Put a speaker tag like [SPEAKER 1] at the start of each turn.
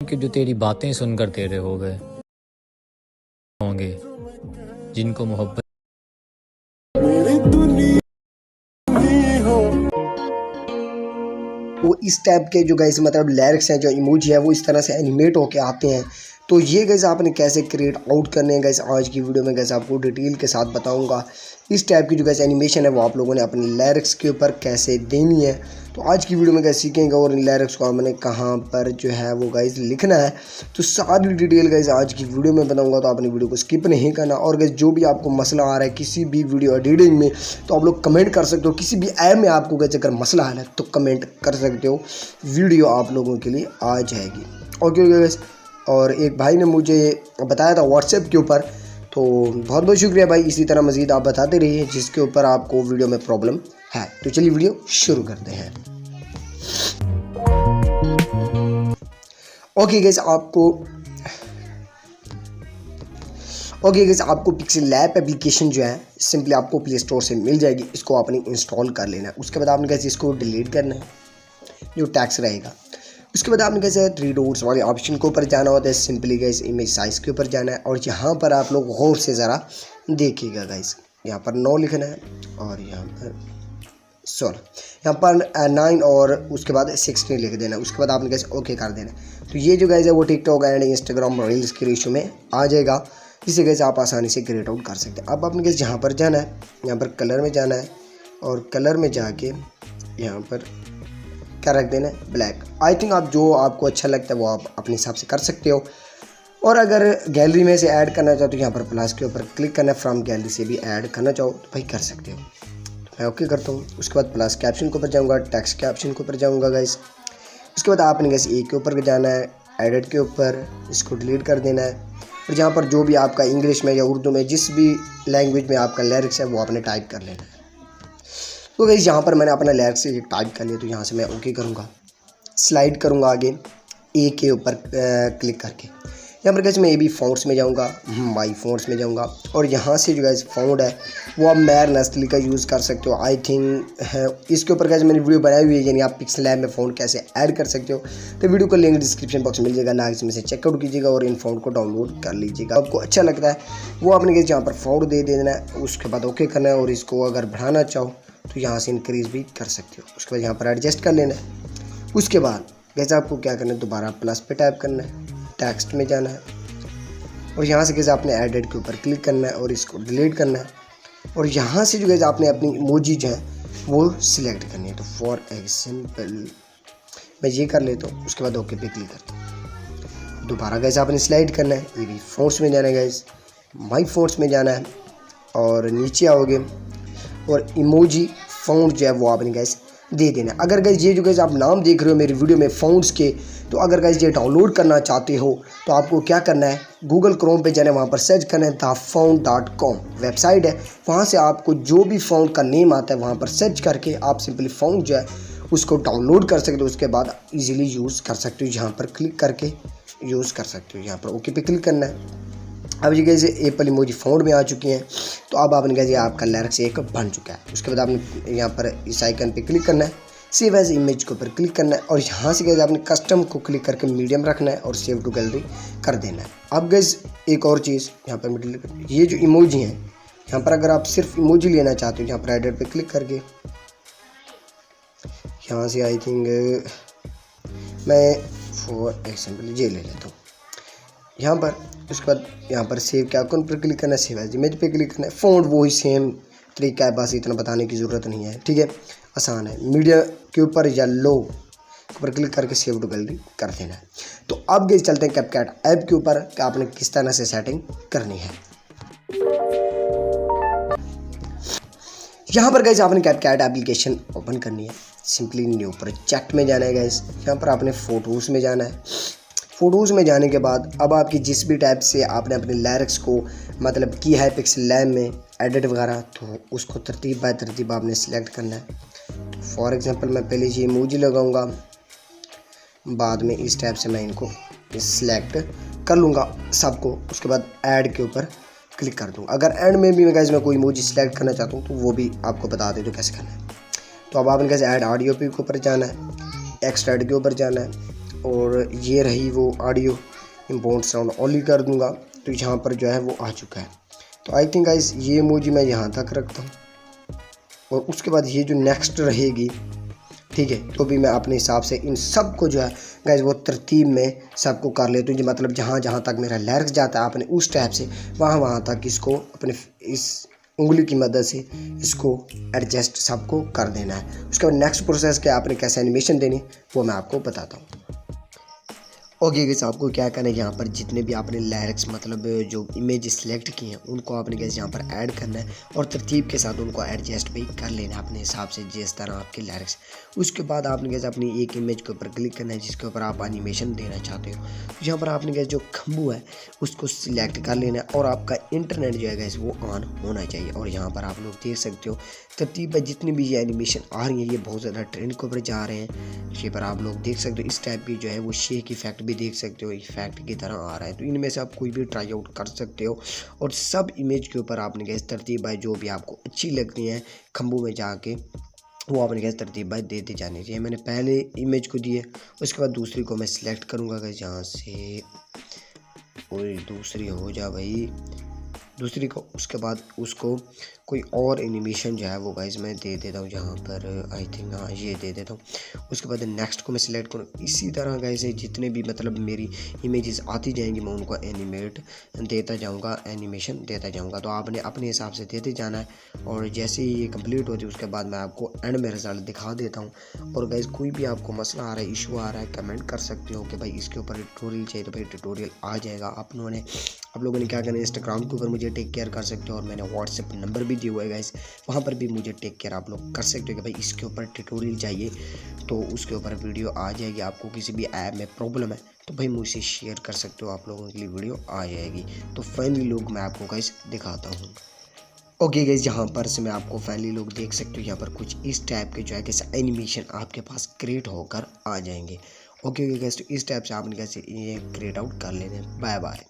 [SPEAKER 1] कि जो तेरी बातें सुनकर तेरे हो गए होंगे, जिनको मोहब्बत
[SPEAKER 2] वो इस टाइप के जो गाइस मतलब लिरिक्स हैं, जो इमोजी है वो इस तरह से एनिमेट होके आते हैं। तो ये गाइस आपने कैसे क्रिएट आउट करने हैं गाइस, आज की वीडियो में गाइस आपको डिटेल के साथ बताऊंगा। इस टाइप की जो गाइस एनिमेशन है वो आप लोगों ने अपने लिरिक्स के ऊपर कैसे देनी है, तो आज की वीडियो में गाइस सीखेंगे। और इन लिरिक्स को हमने कहाँ पर जो है वो गाइस लिखना है, तो सारी डिटेल गाइस आज की वीडियो में बताऊंगा। तो आपने वीडियो को स्किप नहीं करना। और गाइस जो भी आपको मसला आ रहा है किसी भी वीडियो एडिटिंग में, तो आप लोग कमेंट कर सकते हो। किसी भी ऐप में आपको गाइस अगर मसला आ रहा है तो कमेंट कर सकते हो, वीडियो आप लोगों के लिए आ जाएगी। ओके गाइस, और एक भाई ने मुझे बताया था व्हाट्सएप के ऊपर, तो बहुत बहुत शुक्रिया भाई। इसी तरह मज़ीद आप बताते रहिए जिसके ऊपर आपको वीडियो में प्रॉब्लम है। तो चलिए वीडियो शुरू करते हैं। ओके गाइस, आपको पिक्सेल लैब एप्लीकेशन जो है सिंपली आपको प्ले स्टोर से मिल जाएगी। इसको आपने इंस्टॉल कर लेना है। उसके बाद आपने कैसे इसको डिलीट करना है, जो टैक्स रहेगा। उसके बाद आपने कैसे 3 डॉट्स वाले ऑप्शन के ऊपर जाना होता है। सिंपली गाइस इमेज साइज़ के ऊपर जाना है, और यहाँ पर आप लोग गौर से ज़रा देखिएगा गाइस, यहाँ पर 9 लिखना है, और यहाँ पर 16, यहाँ पर 9 और उसके बाद 16 लिख देना। उसके बाद आपने कैसे ओके कर देना। तो ये जो गाइस है वो टिकटॉक एंड इंस्टाग्राम रील्स के रेशो में आ जाएगा, जिसे कैसे आप आसानी से क्रिएट आउट कर सकते हैं। अब आपने कैसे यहाँ पर जाना है, यहाँ पर कलर में जाना है, और कलर में जाके यहाँ पर क्या रख देना है, ब्लैक। आई थिंक आप जो आपको अच्छा लगता है वो आप अपने हिसाब से कर सकते हो। और अगर गैलरी में से ऐड करना चाहो तो यहाँ पर प्लस के ऊपर क्लिक करना है। फ्रॉम गैलरी से भी ऐड करना चाहो तो भाई कर सकते हो। तो मैं ओके करता हूँ। उसके बाद प्लस के ऑप्शन के ऊपर जाऊँगा, टेक्स्ट के ऑप्शन के ऊपर जाऊँगा गाइस। उसके बाद आपने कैसे ए के ऊपर जाना है, एडिट के ऊपर, इसको डिलीट कर देना है। और जहाँ पर जो भी आपका इंग्लिश में या उर्दू में जिस भी लैंग्वेज में आपका लिरिक्स है वो आपने टाइप कर लेना है। तो गाइस यहाँ पर मैंने अपना लिरिक्स टाइप कर लिया, तो यहाँ से मैं ओके करूँगा, स्लाइड करूँगा आगे ए के ऊपर क्लिक करके। यहाँ पर कैसे मैं ए बी फ़ॉन्ट्स में जाऊँगा, माई फ़ॉन्ट्स में जाऊँगा, और यहाँ से जो गाइस फ़ॉन्ट है वो आप मैर नस्ली का यूज़ कर सकते हो। आई थिंक है इसके ऊपर कैसे मैंने वीडियो बनाई हुई है, यानी आप पिक्सेल लैब में फ़ॉन्ट कैसे ऐड कर सकते हो। तो वीडियो का लिंक डिस्क्रिप्शन बॉक्स में मिल जाएगा, लाइक में से चेकआउट कीजिएगा और इन फ़ॉन्ट को डाउनलोड कर लीजिएगा। आपको अच्छा लगता है वो आपने कैसे यहाँ पर फ़ॉन्ट दे देना है। उसके बाद ओके करना है, और इसको अगर बढ़ाना चाहो तो यहाँ से इंक्रीज़ भी कर सकते हो। उसके बाद यहाँ पर एडजस्ट कर लेना है। उसके बाद कैसे आपको क्या करना है, दोबारा प्लस पे टाइप करना है, टेक्स्ट में जाना है, और यहाँ से कैसे आपने एडिट के ऊपर क्लिक करना है और इसको डिलीट करना है। और यहाँ से जो कैसे आपने अपनी इमोजी जो है वो सिलेक्ट करनी है। तो फॉर एग्जाम्पल मैं ये कर लेता हूँ। उसके बाद ओके पे क्लिक करता हूँ। दोबारा कैसे आपने स्लाइड करना है, ये भी फ़ॉन्ट्स में जाना है गाइस, माई फ़ॉन्ट्स में जाना है, और नीचे आओगे और इमोजी फ़ॉन्ट जो है वो आपने गाइस दे देना। अगर गाइस ये जो गाइस आप नाम देख रहे हो मेरी वीडियो में फ़ॉन्ट्स के, तो अगर गाइस ये डाउनलोड करना चाहते हो तो आपको क्या करना है, गूगल क्रोम पे जाना है, वहाँ पर सर्च करना है thefont.com वेबसाइट है। वहाँ से आपको जो भी फ़ॉन्ट का नेम आता है वहाँ पर सर्च करके आप सिंपली फ़ॉन्ट जो है उसको डाउनलोड कर सकते हो। उसके बाद ईजिली यूज़ कर सकते हो, यहाँ पर क्लिक करके यूज़ कर सकते हो। यहाँ पर ओके पे क्लिक करना है। अब ये कैसे एप्पल इमोजी फ़ॉन्ट में आ चुकी हैं। तो अब आपने कैसे आपका लिरिक्स एक बन चुका है। उसके बाद आपने यहाँ पर इस आइकन पे क्लिक करना है, सेव एज इमेज के ऊपर क्लिक करना है, और यहाँ से कैसे आपने कस्टम को क्लिक करके मीडियम रखना है और सेव टू गैलरी कर देना है। अब गैस एक और चीज़ यहाँ पर मिडिल, ये जो इमोजी हैं यहाँ पर अगर आप सिर्फ इमोजी लेना चाहते हो, यहाँ पर एडिट पे क्लिक करके यहाँ से आई थिंक मैं फॉर एग्जाम्पल ये ले लेता हूँ यहाँ पर। उसके बाद यहाँ पर सेव के आइकन पर क्लिक करना है, सेव एज इमेज पे क्लिक करना है। फ़ॉन्ट वही सेम तरीका है, बस इतना बताने की ज़रूरत नहीं है, ठीक है, आसान है। मीडिया के ऊपर या लो ऊपर क्लिक करके सेव टू गैलरी कर देना है। तो अब गए चलते हैं कैपकट ऐप के ऊपर कि आपने किस तरह से सेटिंग करनी है। यहाँ पर गाइस आपने कैपकट एप्लीकेशन ओपन करनी है। सिंपली न्यू प्रोजेक्ट में जाना है गाइस। यहाँ पर आपने फ़ोटोज़ में जाना है। फ़ोटोज़ में जाने के बाद अब आपकी जिस भी टाइप से आपने अपने लिरिक्स को मतलब की है पिक्सेल लैब में एडिट वगैरह, तो उसको तरतीब बाय तरतीब आपने सेलेक्ट करना है। तो फॉर एग्जांपल मैं पहले ये इमोजी लगाऊंगा, बाद में इस टाइप से मैं इनको सिलेक्ट कर लूँगा सबको। उसके बाद ऐड के ऊपर क्लिक कर दूँगा। अगर एंड में भी मैं कोई इमोजी सेलेक्ट करना चाहता हूँ तो वो भी आपको बता दें तो कैसे करना है। तो तो अब आपने कैसे ऐड ऑडियो पे के ऊपर जाना है, एक्सट्रैक्ट के ऊपर जाना है और ये रही वो ऑडियो, इम्पोर्ट साउंड ओनली कर दूंगा तो यहाँ पर जो है वो आ चुका है। तो आई थिंक गाइस ये इमोजी मैं यहाँ तक रखता हूँ और उसके बाद ये जो नेक्स्ट रहेगी, ठीक है, तो भी मैं अपने हिसाब से इन सब को जो है गाइस वो तरतीब में सबको कर लेता हूँ। मतलब जहाँ जहाँ तक मेरा लिरिक्स जाता है आपने उस टाइप से वहाँ तक इसको अपने इस उंगली की मदद से इसको एडजस्ट सबको कर देना है। उसके बाद नेक्स्ट प्रोसेस क्या आपने कैसे एनिमेशन देनी वो मैं आपको बताता हूँ। ओके गाइस आपको क्या करना है, यहाँ पर जितने भी आपने लिरिक्स मतलब जो इमेज सेलेक्ट किए हैं उनको आपने गाइस यहाँ पर ऐड करना है और तरतीब के साथ उनको एडजस्ट भी कर लेना है अपने हिसाब से जिस तरह आपके लिरिक्स। उसके बाद आपने गाइस अपनी एक इमेज के ऊपर क्लिक करना है जिसके ऊपर आप एनिमेशन देना चाहते हो। तो यहाँ पर आपने गाइस जो खंबू है उसको सिलेक्ट कर लेना है और आपका इंटरनेट जो है गाइस वो ऑन होना चाहिए। और यहाँ पर आप लोग देख सकते हो तरतीब पर जितनी भी ये एनिमेशन आ रही है ये बहुत ज़्यादा ट्रेंड के ऊपर जा रहे हैं। ये पर आप लोग देख सकते हो इस टाइप की जो है वो शेक इफेक्ट भी देख सकते हो, इफेक्ट की तरह आ रहा है। तो इनमें से आप कोई भी ट्राई आउट कर सकते हो और सब इमेज के ऊपर आपने गैस तरतीब बाय जो भी आपको अच्छी लगती हैं खंबू में जाके वो आपने गैस तरतीब बाय देते जाने चाहिए। मैंने पहले इमेज को दिए, उसके बाद दूसरी को मैं सिलेक्ट करूँगा गैस यहाँ से, कोई दूसरी हो जा भाई दूसरी को। उसके बाद उसको कोई और एनिमेशन जो है वो गाइस मैं दे देता हूँ जहाँ पर आई थिंक हाँ ये दे देता हूँ। उसके बाद नेक्स्ट को मैं सिलेक्ट करूँ। इसी तरह गाइस जितने भी मतलब मेरी इमेजेस आती जाएंगी मैं उनको एनिमेट देता जाऊँगा, एनिमेशन देता जाऊँगा। तो आपने अपने हिसाब से देते जाना है और जैसे ही ये कंप्लीट होती है उसके बाद मैं आपको एंड में रिजल्ट दिखा देता हूँ। और गाइस कोई भी आपको मसला आ रहा है, इशू आ रहा है, कमेंट कर सकते हो कि भाई इसके ऊपर ट्यूटोरियल चाहिए तो भाई ट्यूटोरियल आ जाएगा। आप लोगों ने क्या करना है, इंस्टाग्राम के ऊपर मुझे टेक केयर कर सकते हो और मैंने व्हाट्सएप नंबर भी दिया हुआ है गाइस, वहाँ पर भी मुझे टेक केयर आप लोग कर सकते हो कि भाई इसके ऊपर ट्यूटोरियल चाहिए तो उसके ऊपर वीडियो आ जाएगी। आपको किसी भी ऐप में प्रॉब्लम है तो भाई मुझसे शेयर कर सकते हो, आप लोगों के लिए वीडियो आ जाएगी। तो फाइनली लोग मैं आपको गाइस दिखाता हूँ। ओके गाइस यहाँ पर से मैं आपको फाइनली लोग देख सकते हो यहाँ पर कुछ इस टाइप के जो है कैसे एनिमेशन आपके पास क्रिएट होकर आ जाएंगे। ओके गाइस तो इस टाइप से आपने कैसे ये क्रिएट आउट कर लेने। Bye bye.